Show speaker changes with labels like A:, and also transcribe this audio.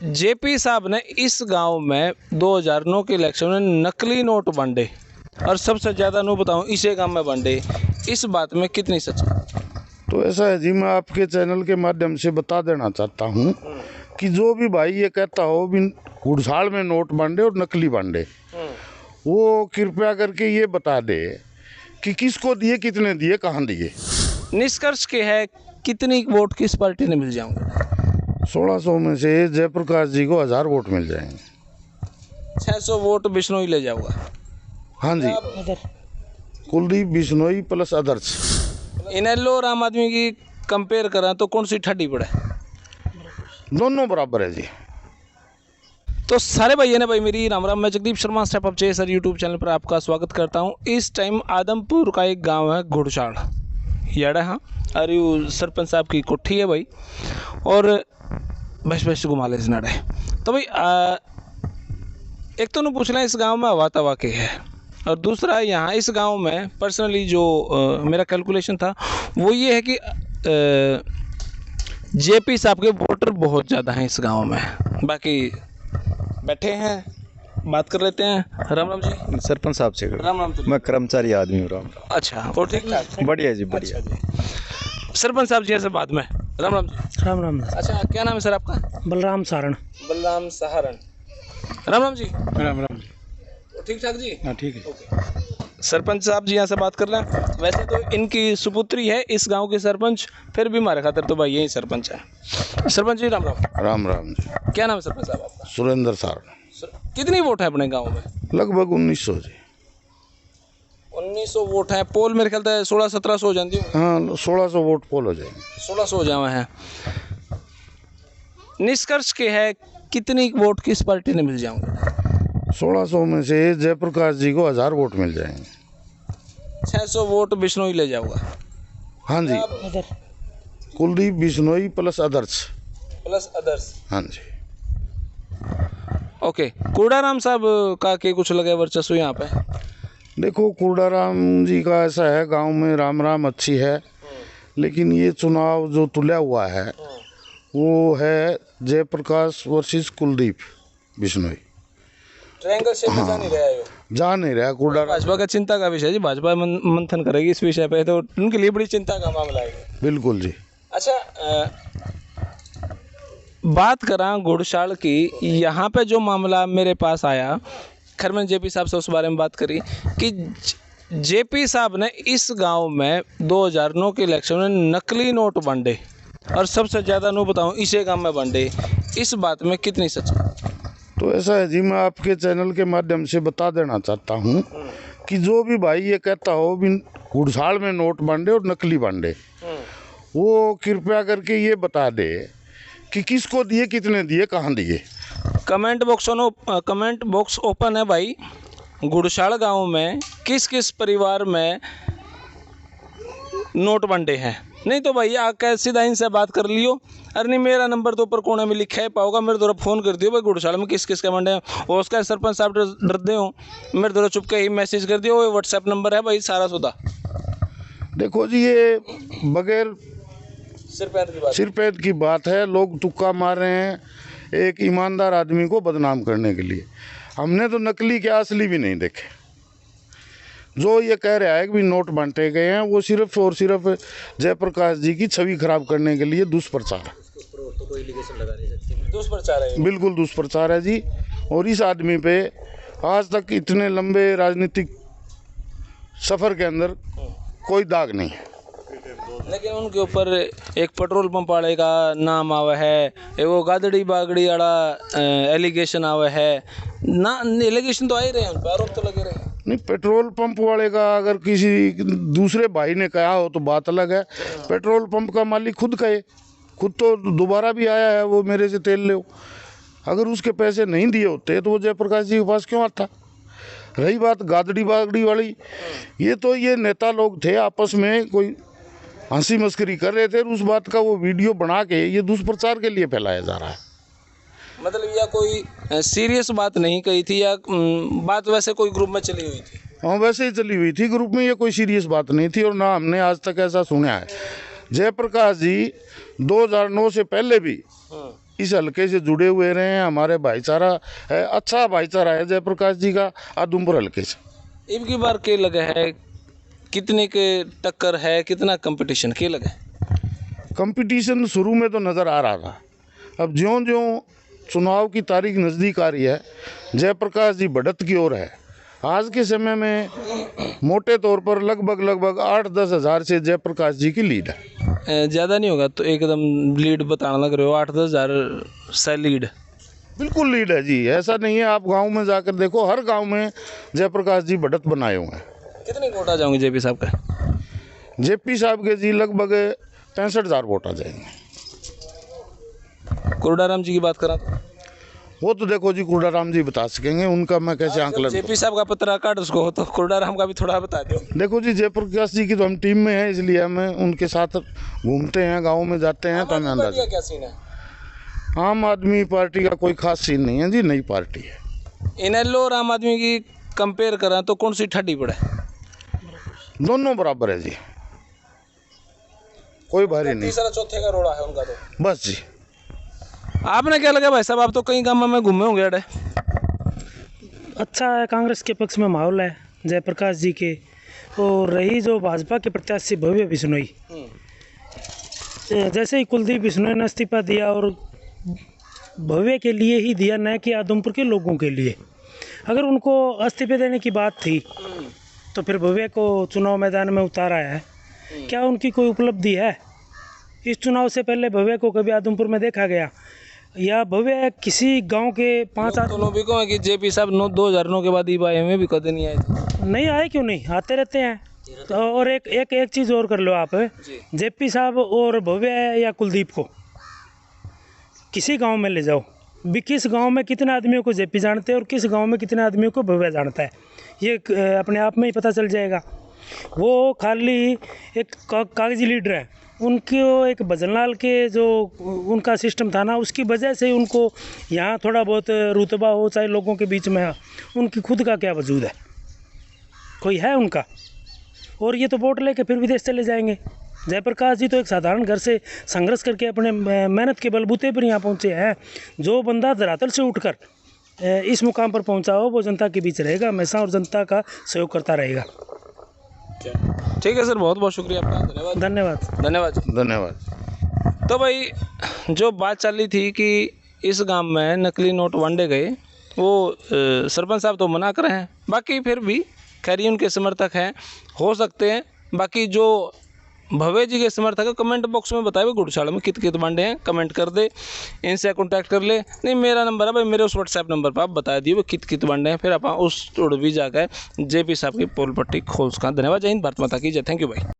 A: JP साहब ने इस गांव में 2009 के इलेक्शन में नकली नोट बांटे और सबसे ज़्यादा नोट बताऊं इसे गांव में बांटे। इस बात में कितनी सच है?
B: तो ऐसा है जी, मैं आपके चैनल के माध्यम से बता देना चाहता हूँ कि जो भी भाई ये कहता हो भी घुड़साल में नोट बांटे और नकली बांटे, वो कृपया करके ये बता दे कि किसको दिए, कितने दिए, कहाँ दिए।
A: निष्कर्ष के है कितनी वोट किस पार्टी ने मिल जाएंगे?
B: 1600 में से जयप्रकाश जी को 1000 वोट मिल जाएंगे।
A: 600 वोट बिश्नोई ले जाऊंगा।
B: हाँ जी, कुलदीप बिश्नोई प्लस अदर्स।
A: इनेलो और आम आदमी की कंपेयर करें तो कौन सी ठंडी पड़े?
B: दोनों बराबर है जी।
A: तो सारे भाइयों ने भाई मेरी राम राम, मैं Jagdeep Sharma step up sir YouTube channel पर आपका स्वागत करता हूं। इस टाइम आदमपुर का एक गांव है घुड़साल याड़ा, हाँ, अरे सरपंच साहब की कोठी है भाई, और बस घुमा ले नाड़े। तो भाई एक तो पूछ लें इस गांव में हवा तवा के है, और दूसरा यहाँ इस गांव में पर्सनली जो मेरा कैलकुलेशन था वो ये है कि जेपी साहब के वोटर बहुत ज़्यादा हैं इस गांव में। बाकी बैठे हैं, बात कर लेते हैं। राम राम जी।
C: सरपंच साहब से
A: राम राम।
C: मैं कर्मचारी आदमी हूँ। राम।
A: अच्छा, और ठीक ठाक?
C: बढ़िया जी, बढ़िया।
A: अच्छा, सरपंच साहब जी से बाद में। राम राम जी।
D: राम राम।
A: अच्छा, क्या नाम है सर आपका?
D: बलराम सारण।
A: बलराम सहारण। राम राम जी।
D: राम राम।
A: ठीक ठाक जी?
D: हाँ ठीक है।
A: ओके। सरपंच साहब जी यहाँ से बात कर लें। वैसे तो इनकी सुपुत्री है इस गांव के सरपंच, फिर भी हमारे खातिर तो भाई यही सरपंच है। सरपंच जी राम राम।
B: राम राम जी।
A: क्या नाम है सरपंच साहब आपका?
B: सुरेंद्र सारण।
A: कितनी वोट है अपने गांव में?
B: लगभग 1900 जी।
A: 1900 वोट हैं। पोल मेरे ख्याल से 1600-1700 हो जाती है।
B: हाँ, 1600 वोट पोल हो जाएंगे।
A: 1600 हो जाए हैं। निष्कर्ष के है कितनी वोट किस पार्टी ने मिल जाएंगे?
B: 1600 में से जयप्रकाश जी को 1000 वोट मिल जाएंगे।
A: 600 वोट बिश्नोई ले जाऊंगा।
B: हाँ जी, कुलदीप बिश्नोई प्लस अदर्स। हाँ जी।
A: ओके। कूड़ाराम साहब का के कुछ लगे वर्चस्व यहाँ पे?
B: देखो, कूड़ाराम जी का ऐसा है, गांव में राम राम अच्छी है, लेकिन ये चुनाव जो तुला हुआ है वो है Jaiprakash versus Kuldeep Bishnoi.
A: Triangle shape में जा नहीं रहा है,
B: जा नहीं रहा कूड़ाराम।
A: भाजपा का चिंता का विषय जी, भाजपा मंथन करेगी इस विषय पे, तो उनके लिए बड़ी चिंता का मामला है।
B: बिल्कुल जी।
A: अच्छा, बात करा घुड़साल की, यहाँ पे जो मामला मेरे पास आया, खैर मैंने जेपी साहब से उस बारे में बात करी कि जेपी साहब ने इस गांव में 2009 के इलेक्शन में नकली नोट बांटे और सबसे ज़्यादा नोट बताऊं इसे गांव में बांटे। इस बात में कितनी सच है?
B: तो ऐसा है जी, मैं आपके चैनल के माध्यम से बता देना चाहता हूँ कि जो भी भाई ये कहता हो भी घुड़साल में नोट बांटे और नकली बांटे, वो कृपया करके ये बता दे कि किसको दिए, कितने दिए, कहाँ दिए।
A: कमेंट बॉक्स ओपन है भाई। घुड़साल गांव में किस किस परिवार में नोट बांटे हैं? नहीं तो भाई आकर सीधा इनसे बात कर लियो। अरे नहीं, मेरा नंबर तो ऊपर कोने में लिखा है पाओगा, मेरे द्वारा फ़ोन कर दियो भाई घुड़साल में किस किस के बांटे हैं। और उसका सरपंच साहब डरते हो, मेरे द्वारा चुपके ही मैसेज कर दियो, वो व्हाट्सएप नंबर है भाई सारा सुधा।
B: देखो जी, ये बगैर
A: सिर
B: पैद की बात है। लोग तुक्का मार रहे हैं एक ईमानदार आदमी को बदनाम करने के लिए। हमने तो नकली के असली भी नहीं देखे। जो ये कह रहा है कि भी नोट बांटे गए हैं, वो सिर्फ और सिर्फ जयप्रकाश जी की छवि खराब करने के लिए दुष्प्रचार है।
A: दुष्प्रचार है,
B: बिल्कुल दुष्प्रचार है जी। और इस आदमी पे आज तक इतने लंबे राजनीतिक सफ़र के अंदर कोई दाग नहीं है।
A: लेकिन उनके ऊपर एक पेट्रोल पंप वाले का नाम आवा है, एक वो गादड़ी बागड़ी वाला एलिगेशन आवा है ना। एलिगेशन तो आ ही रहे हैं, उन पर आरोप तो लगे रहे हैं।
B: नहीं, पेट्रोल पंप वाले का अगर किसी दूसरे भाई ने कहा हो तो बात अलग है। पेट्रोल पंप का मालिक खुद कहे, खुद तो दोबारा भी आया है वो मेरे से तेल ले। अगर उसके पैसे नहीं दिए होते तो वो जयप्रकाश जी के पास क्यों आता? रही बात गादड़ी बागड़ी वाली, ये तो ये नेता लोग थे आपस में कोई हंसी मस्करी कर रहे थे, उस बात का वो वीडियो बना के ये दुष्प्रचार के लिए फैलाया जा रहा है।
A: मतलब या कोई सीरियस बात नहीं कही थी, या बात वैसे कोई ग्रुप में चली हुई थी?
B: हाँ, वैसे ही चली हुई थी ग्रुप में, ये कोई सीरियस बात नहीं थी और ना हमने आज तक ऐसा सुना है। जयप्रकाश जी 2009 से पहले भी इस हल्के से जुड़े हुए रहे हैं, हमारे भाईचारा है, अच्छा भाईचारा है जयप्रकाश जी का आदमपुर हल्के से।
A: इब की बार के लगे है, कितने के टक्कर है, कितना कंपटीशन के लगे?
B: कंपटीशन शुरू में तो नज़र आ रहा था, अब ज्यों ज्यों चुनाव की तारीख नज़दीक आ रही है जयप्रकाश जी बढ़त की ओर है। आज के समय में मोटे तौर पर लगभग 8-10 हज़ार से जयप्रकाश जी की लीड है।
A: ज़्यादा नहीं होगा तो एकदम लीड बताने लग रहे हो, 8-10 हज़ार से लीड?
B: बिल्कुल लीड है जी, ऐसा नहीं है। आप गांव में जाकर देखो, हर गांव में जयप्रकाश जी बढ़त बनाए हुए हैं।
A: कितने वोट आ जाओगे जेपी साहब का?
B: जेपी साहब के जी लगभग 65,000 वोट आ जाएंगे।
A: कोरडाराम जी की बात करा तो
B: वो तो देखो जी कोरडाराम जी बता सकेंगे, उनका मैं कैसे आंकलन करूं।
A: जेपी साहब का पत्रा काट उसको, तो कोरडाराम का भी थोड़ा बता दो।
B: देखो जी जयप्रकाश जी की तो हम टीम में है, इसलिए हमें उनके साथ घूमते हैं, गाँव में जाते हैं, तो हमें अंदाजा।
A: क्या सीन है?
B: आम आदमी पार्टी का कोई खास सीन नहीं है जी, नई पार्टी है।
A: इनेलो और आम आदमी की कंपेयर करें तो कौन सी ठंडी पड़े?
B: दोनों बराबर है जी, कोई भारी नहीं,
A: तीसरा चौथे का रोड़ा है उनका तो।
B: बस जी।
A: आपने क्या लगा भाई साहब, आप तो कई गाँव में घूमे होंगे अड़े?
D: अच्छा है, कांग्रेस के पक्ष में माहौल है जयप्रकाश जी के। और रही जो भाजपा के प्रत्याशी भव्य बिश्नोई, जैसे ही कुलदीप बिश्नोई ने इस्तीफा दिया, और भव्य के लिए ही दिया, न कि आदमपुर के लोगों के लिए। अगर उनको इस्तीफे देने की बात थी तो फिर भव्य को चुनाव मैदान में उतारा है। क्या उनकी कोई उपलब्धि है? इस चुनाव से पहले भव्य को कभी आदमपुर में देखा गया? या भव्य किसी गांव के 5
A: तो लोग भी कहें कि जेपी साहब 2009 के बाद ई बाई में भी कदे नहीं आए थे।
D: नहीं आए, क्यों नहीं आते रहते हैं। तो और एक चीज़ और कर लो आप, जेपी साहब और भव्य या कुलदीप को किसी गांव में ले जाओ, किस गांव में कितने आदमियों को जेपी जानते हैं और किस गांव में कितने आदमियों को भव्य जानता है, ये अपने आप में ही पता चल जाएगा। वो खाली एक कागजी लीडर है, उनको एक भजनलाल के जो उनका सिस्टम था ना, उसकी वजह से उनको यहाँ थोड़ा बहुत रुतबा हो, चाहे लोगों के बीच में, उनकी खुद का क्या वजूद है, कोई है उनका? और ये तो वोट लेके फिर विदेश चले जाएंगे। जयप्रकाश जी तो एक साधारण घर से संघर्ष करके अपने मेहनत के बलबूते पर यहाँ पहुँचे हैं। जो बंदा धरातल से उठकर इस मुकाम पर पहुँचा हो, वो जनता के बीच रहेगा हमेशा और जनता का सहयोग करता रहेगा।
A: ठीक है सर, बहुत बहुत शुक्रिया आपका, धन्यवाद।
D: धन्यवाद।
A: धन्यवाद।
B: धन्यवाद।
A: तो भाई जो बात चल रही थी कि इस गांव में नकली नोट वंडे गए, वो सरपंच साहब तो मना कर रहे हैं, बाकी फिर भी खैर उनके समर्थक हैं, हो सकते हैं। बाकी जो भव्य जी के समर्थक है, कमेंट बॉक्स में बताए गुड़शाड़ में कित वंडे हैं, कमेंट कर दे, इनसे कॉन्टैक्ट कर ले। नहीं मेरा नंबर है भाई, मेरे उस व्हाट्सएप नंबर पर आप बता दिए वो कित वंडे हैं, फिर आप उस उड़ भी जाकर जेपी साहब की पोल पट्टी खोल सका। धन्यवाद। जय हिंद, भारत माता की जय। थैंक यू भाई।